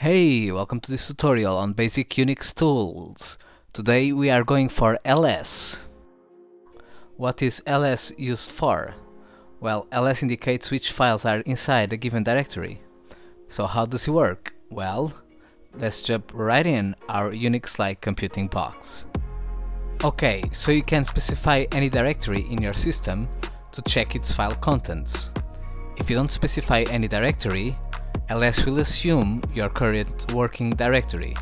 Hey, welcome to this tutorial on basic Unix tools. Today we are going for ls. What is ls used for? Well, ls indicates which files are inside a given directory. So how does it work? Well, let's jump right in our Unix-like computing box. Okay, so you can specify any directory in your system to check its file contents. If you don't specify any directory, ls will assume your current working directory.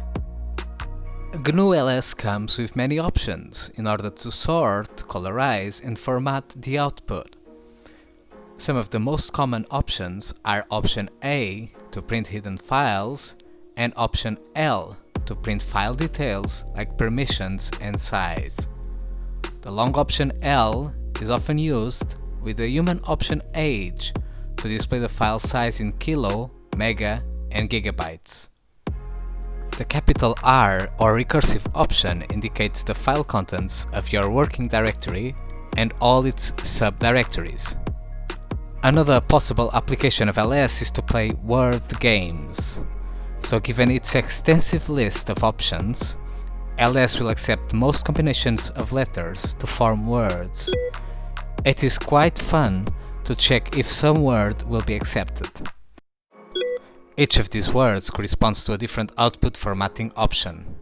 GNU ls comes with many options in order to sort, colorize and format the output. Some of the most common options are option A to print hidden files and option L to print file details like permissions and size. The long option L is often used with the human option H to display the file size in kilo, mega and gigabytes. The capital R or recursive option indicates the file contents of your working directory and all its subdirectories. Another possible application of ls is to play word games. So given its extensive list of options, ls will accept most combinations of letters to form words. It is quite fun to check if some word will be accepted. Each of these words corresponds to a different output formatting option.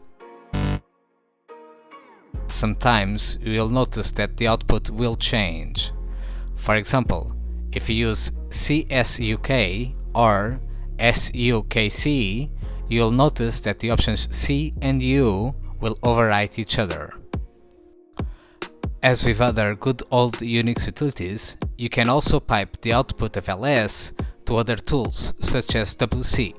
Sometimes you will notice that the output will change. For example, if you use CSUK or SUKC, you'll notice that the options C and U will overwrite each other. As with other good old Unix utilities, you can also pipe the output of ls to other tools such as wc.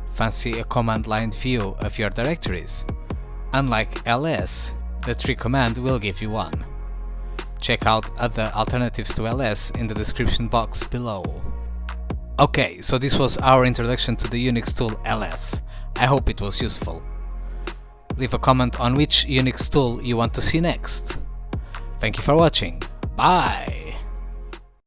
Fancy a command line view of your directories? Unlike ls, the tree command will give you one. Check out other alternatives to ls in the description box below. Okay, so this was our introduction to the Unix tool ls. I hope it was useful. Leave a comment on which Unix tool you want to see next. Thank you for watching. Bye!